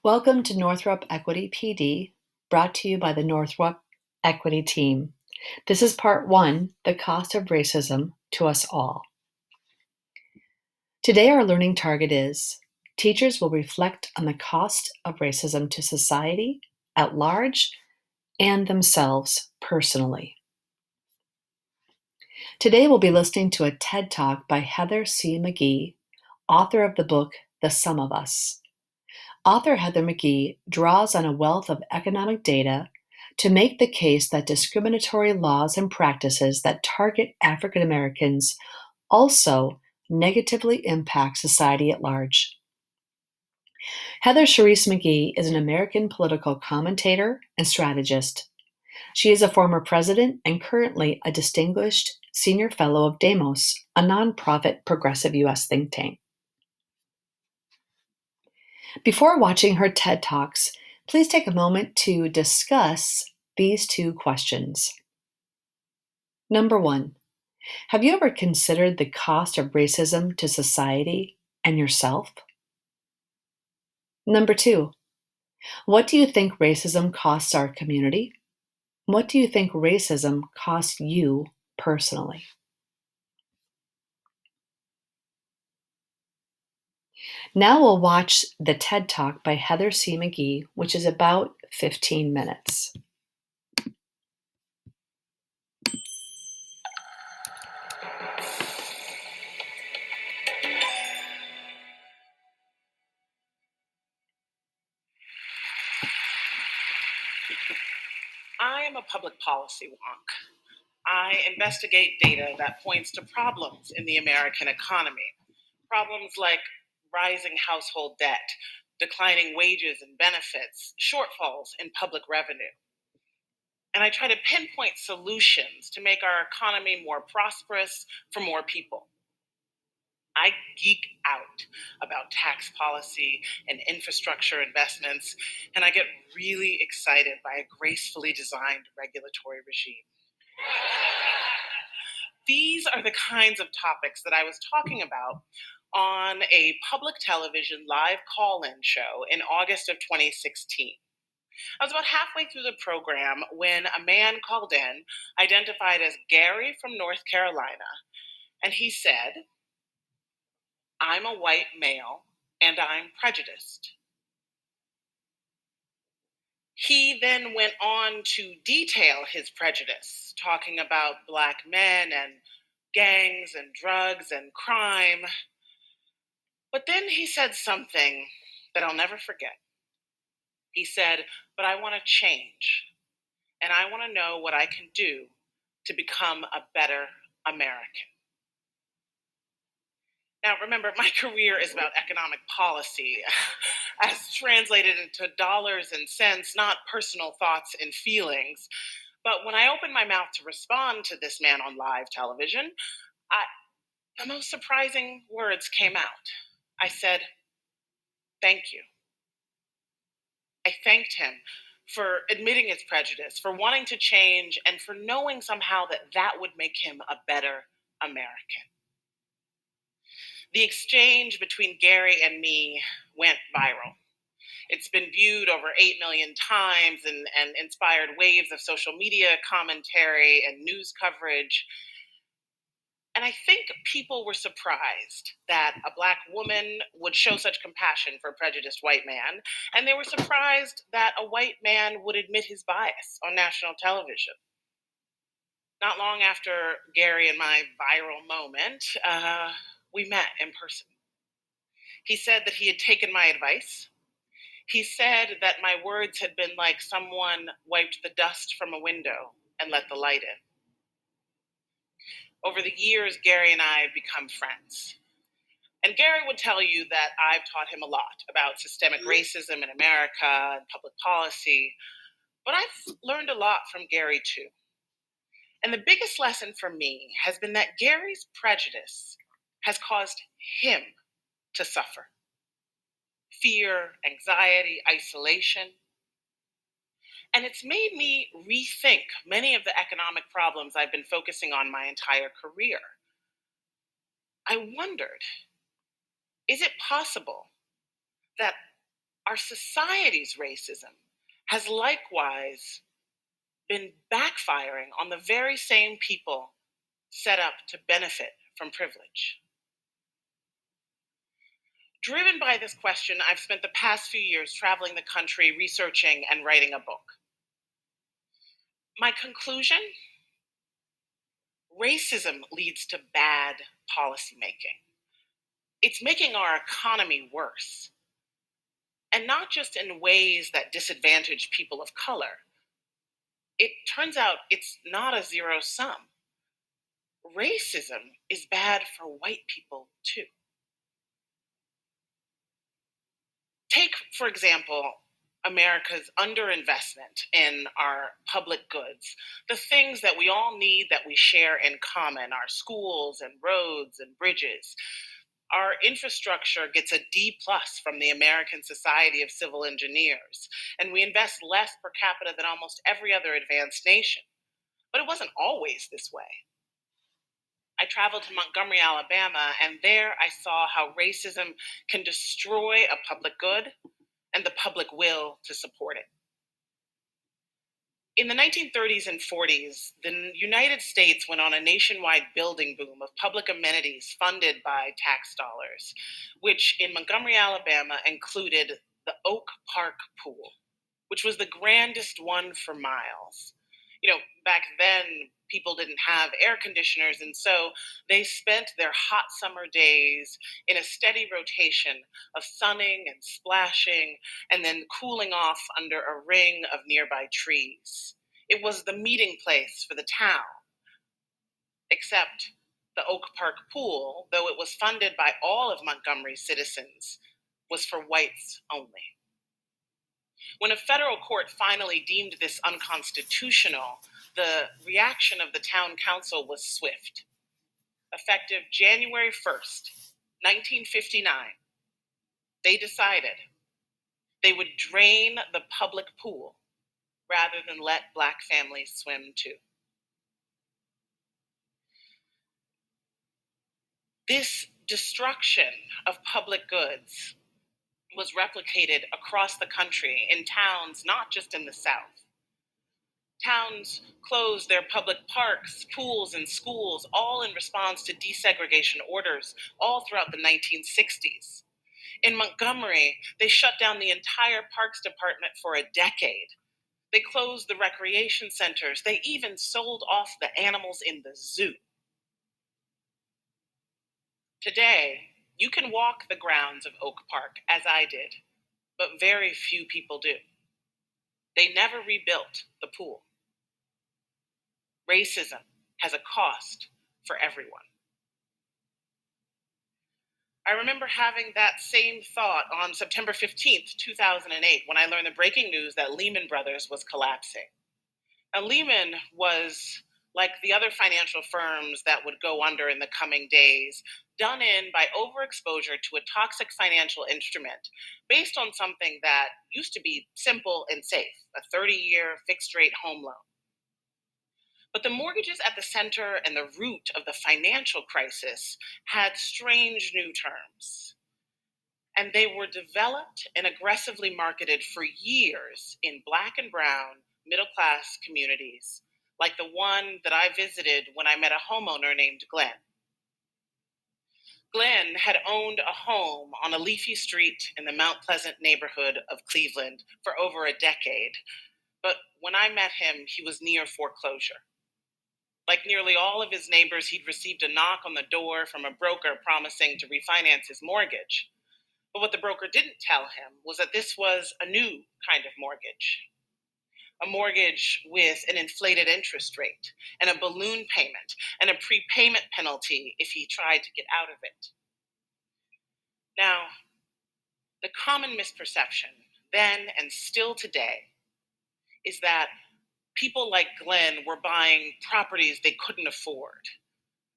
Welcome to Northrop Equity PD, brought to you by the Northrop Equity Team. This is part one, The Cost of Racism to Us All. Today our learning target is teachers will reflect on the cost of racism to society at large and themselves personally. Today we'll be listening to a TED Talk by Heather C. McGhee, author of the book The Sum of Us. Author Heather McGhee draws on a wealth of economic data to make the case that discriminatory laws and practices that target African Americans also negatively impact society at large. Heather Charisse McGhee is an American political commentator and strategist. She is a former president and currently a distinguished senior fellow of Demos, a nonprofit progressive U.S. think tank. Before watching her TED Talks, please take a moment to discuss these two questions. Number one, have you ever considered the cost of racism to society and yourself? Number two, what do you think racism costs our community? What do you think racism costs you personally? Now we'll watch the TED Talk by Heather C. McGhee, which is about 15 minutes. I am a public policy wonk. I investigate data that points to problems in the American economy. Problems like rising household debt, declining wages and benefits, shortfalls in public revenue. And I try to pinpoint solutions to make our economy more prosperous for more people. I geek out about tax policy and infrastructure investments, and I get really excited by a gracefully designed regulatory regime. These are the kinds of topics that I was talking about on a public television live call-in show in August of 2016. I was about halfway through the program when a man called in, identified as Gary from North Carolina, and he said, "I'm a white male and I'm prejudiced." He then went on to detail his prejudice, talking about Black men and gangs and drugs and crime. But then he said something that I'll never forget. He said, "But I want to change, and I want to know what I can do to become a better American." Now, remember, my career is about economic policy, as translated into dollars and cents, not personal thoughts and feelings. But when I opened my mouth to respond to this man on live television, the most surprising words came out. I said, "Thank you." I thanked him for admitting his prejudice, for wanting to change, and for knowing somehow that that would make him a better American. The exchange between Gary and me went viral. It's been viewed over 8 million times and inspired waves of social media commentary and news coverage. And I think people were surprised that a Black woman would show such compassion for a prejudiced white man, and they were surprised that a white man would admit his bias on national television. Not long after Gary and my viral moment, we met in person. He said that he had taken my advice. He said that my words had been like someone wiped the dust from a window and let the light in. Over the years, Gary and I have become friends. And Gary would tell you that I've taught him a lot about systemic racism in America and public policy, but I've learned a lot from Gary too. And the biggest lesson for me has been that Gary's prejudice has caused him to suffer. Fear, anxiety, isolation. And it's made me rethink many of the economic problems I've been focusing on my entire career. I wondered, is it possible that Our society's racism has likewise been backfiring on the very same people set up to benefit from privilege. Driven by this question, I've spent the past few years traveling the country, researching, and writing a book. My conclusion: racism leads to bad policymaking. It's making our economy worse, and not just in ways that disadvantage people of color. It turns out it's not a zero sum. Racism is bad for white people too. Take, for example, America's underinvestment in our public goods, the things that we all need that we share in common, our schools and roads and bridges. Our infrastructure gets a D plus from the American Society of Civil Engineers, and we invest less per capita than almost every other advanced nation. But it wasn't always this way. I traveled to Montgomery, Alabama, and there I saw how racism can destroy a public good and the public will to support it. In the 1930s and 40s, the United States went on a nationwide building boom of public amenities funded by tax dollars, which in Montgomery, Alabama included the Oak Park Pool, which was the grandest one for miles. Back then, people didn't have air conditioners, and so they spent their hot summer days in a steady rotation of sunning and splashing and then cooling off under a ring of nearby trees. It was the meeting place for the town, except the Oak Park Pool, though it was funded by all of Montgomery's citizens, was for whites only. When a federal court finally deemed this unconstitutional, the reaction of the town council was swift. Effective January 1st, 1959, they decided they would drain the public pool rather than let black families swim too. This destruction of public goods was replicated across the country in towns not just in the South. Towns closed their public parks, pools, and schools, all in response to desegregation orders, all throughout the 1960s. In Montgomery, they shut down the entire parks department for a decade. They closed the recreation centers. They even sold off the animals in the zoo. Today, you can walk the grounds of Oak Park, as I did, but very few people do. They never rebuilt the pool. Racism has a cost for everyone. I remember having that same thought on September 15th, 2008, when I learned the breaking news that Lehman Brothers was collapsing. Now, Lehman was, like the other financial firms that would go under in the coming days, done in by overexposure to a toxic financial instrument based on something that used to be simple and safe, a 30-year fixed rate home loan. But the mortgages at the center and the root of the financial crisis had strange new terms. And they were developed and aggressively marketed for years in Black and brown middle class communities, like the one that I visited when I met a homeowner named Glenn. Glenn had owned a home on a leafy street in the Mount Pleasant neighborhood of Cleveland for over a decade. But when I met him, he was near foreclosure. Like nearly all of his neighbors, he'd received a knock on the door from a broker promising to refinance his mortgage. But what the broker didn't tell him was that this was a new kind of mortgage, a mortgage with an inflated interest rate and a balloon payment and a prepayment penalty if he tried to get out of it. Now, the common misperception then and still today is that people like Glenn were buying properties they couldn't afford,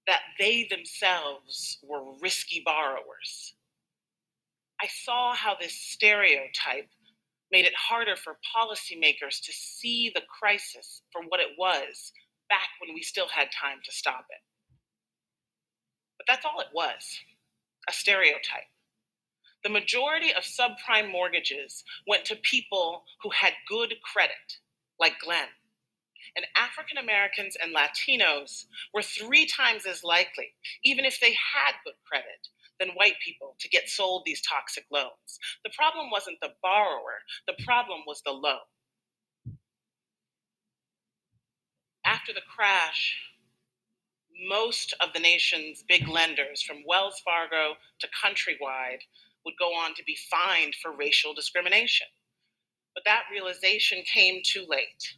that they themselves were risky borrowers. I saw how this stereotype made it harder for policymakers to see the crisis for what it was back when we still had time to stop it. But that's all it was, a stereotype. The majority of subprime mortgages went to people who had good credit, like Glenn. And African Americans and Latinos were 3 times as likely, even if they had good credit, than white people to get sold these toxic loans. The problem wasn't the borrower, the problem was the loan. After the crash, most of the nation's big lenders, from Wells Fargo to Countrywide, would go on to be fined for racial discrimination. But that realization came too late.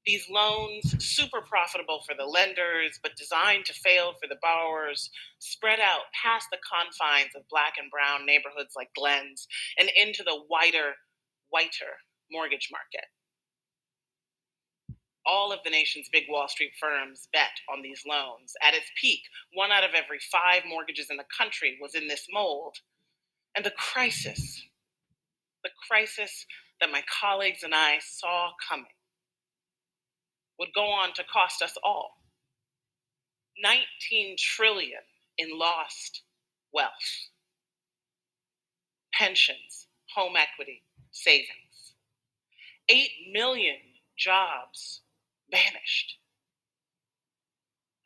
These loans, super profitable for the lenders, but designed to fail for the borrowers, spread out past the confines of black and brown neighborhoods like Glenn's and into the whiter mortgage market. All of the nation's big Wall Street firms bet on these loans. At its peak, 1 out of every 5 mortgages in the country was in this mold. And the crisis that my colleagues and I saw coming, would go on to cost us all 19 trillion in lost wealth, pensions, home equity, savings. 8 million jobs vanished.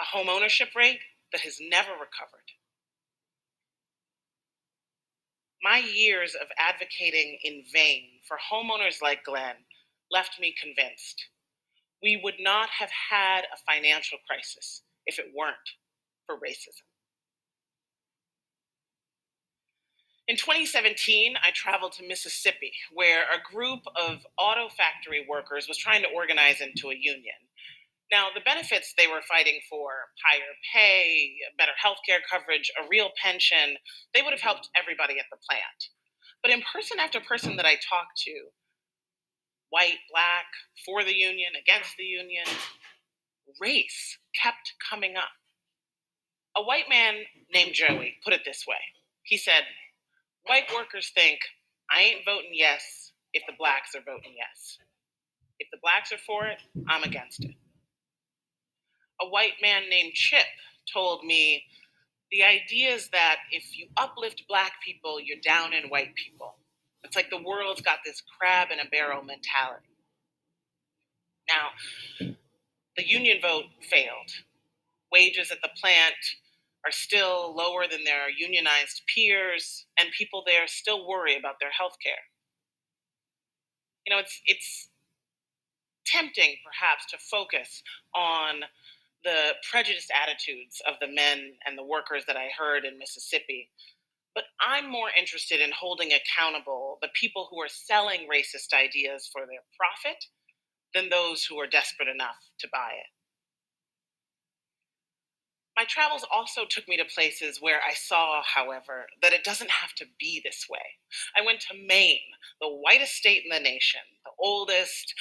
A home ownership rate that has never recovered. My years of advocating in vain for homeowners like Glenn left me convinced we would not have had a financial crisis if it weren't for racism. In 2017, I traveled to Mississippi, where a group of auto factory workers was trying to organize into a union. Now, the benefits they were fighting for, higher pay, better healthcare coverage, a real pension, they would have helped everybody at the plant. But in person after person that I talked to, white, black, for the union, against the union, race kept coming up. A white man named Joey put it this way. He said, white workers think, I ain't voting yes if the blacks are voting yes. If the blacks are for it, I'm against it. A white man named Chip told me the idea is that if you uplift black people, you're down in white people. It's like the world's got this crab in a barrel mentality. Now, the union vote failed. Wages at the plant are still lower than their unionized peers, and people there still worry about their health care. It's tempting perhaps to focus on the prejudiced attitudes of the men and the workers that I heard in Mississippi. But I'm more interested in holding accountable the people who are selling racist ideas for their profit than those who are desperate enough to buy it. My travels also took me to places where I saw, however, that it doesn't have to be this way. I went to Maine, the whitest state in the nation, the oldest,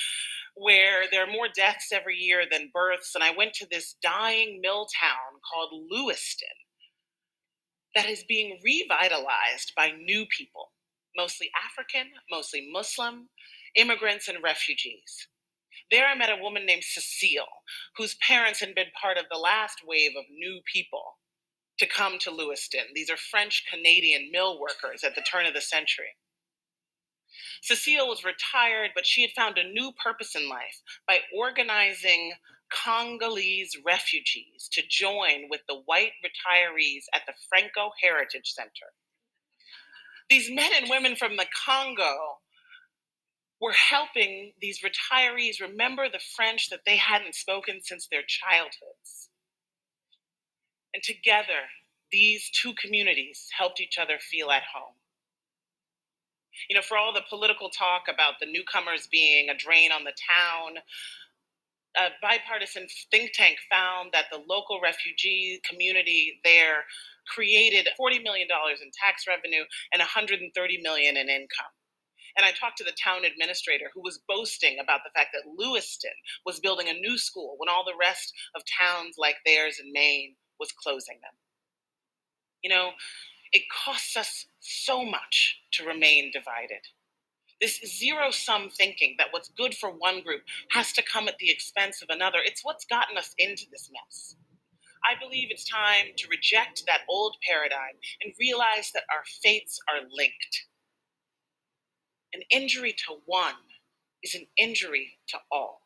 where there are more deaths every year than births. And I went to this dying mill town called Lewiston that is being revitalized by new people, mostly African, mostly Muslim, immigrants and refugees. There I met a woman named Cecile, whose parents had been part of the last wave of new people to come to Lewiston. These are French Canadian mill workers at the turn of the century. Cecile was retired, but she had found a new purpose in life by organizing Congolese refugees to join with the white retirees at the Franco Heritage Center. These men and women from the Congo were helping these retirees remember the French that they hadn't spoken since their childhoods. And together, these two communities helped each other feel at home. For all the political talk about the newcomers being a drain on the town, a bipartisan think tank found that the local refugee community there created $40 million in tax revenue and $130 million in income. And I talked to the town administrator who was boasting about the fact that Lewiston was building a new school when all the rest of towns like theirs in Maine was closing them. It costs us so much to remain divided. This zero-sum thinking that what's good for one group has to come at the expense of another. It's what's gotten us into this mess. I believe it's time to reject that old paradigm and realize that our fates are linked. An injury to one is an injury to all.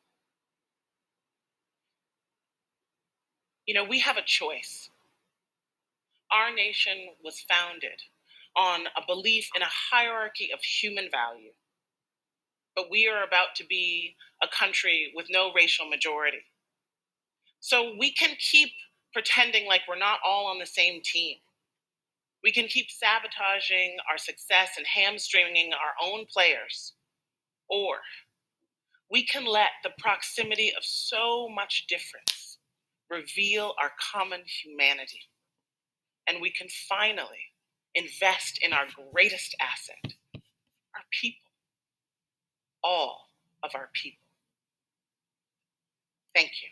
We have a choice. Our nation was founded on a belief in a hierarchy of human value, but we are about to be a country with no racial majority. So we can keep pretending like we're not all on the same team. We can keep sabotaging our success and hamstringing our own players. Or we can let the proximity of so much difference reveal our common humanity. And we can finally invest in our greatest asset, our people, all of our people. Thank you.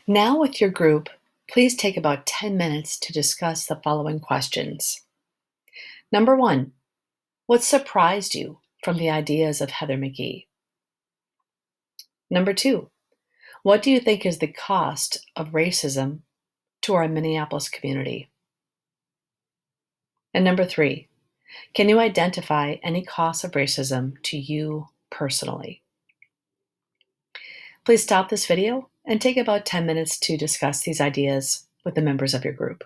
Now with your group, please take about 10 minutes to discuss the following questions. Number 1, what surprised you from the ideas of Heather McGhee? Number 2, what do you think is the cost of racism to our Minneapolis community? And number 3, can you identify any costs of racism to you personally? Please stop this video and take about 10 minutes to discuss these ideas with the members of your group.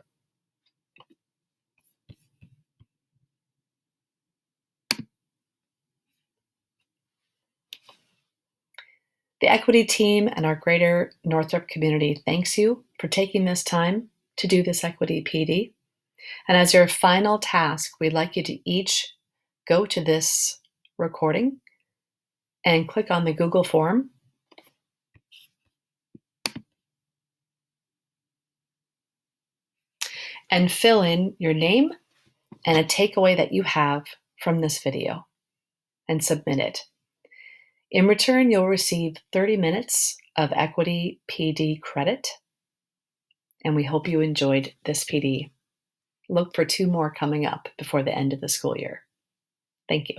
The equity team and our greater Northrop community thanks you for taking this time to do this equity PD. And as your final task, we'd like you to each go to this recording and click on the Google form and fill in your name and a takeaway that you have from this video and submit it. In return, you'll receive 30 minutes of equity PD credit, and we hope you enjoyed this PD. Look for 2 more coming up before the end of the school year. Thank you.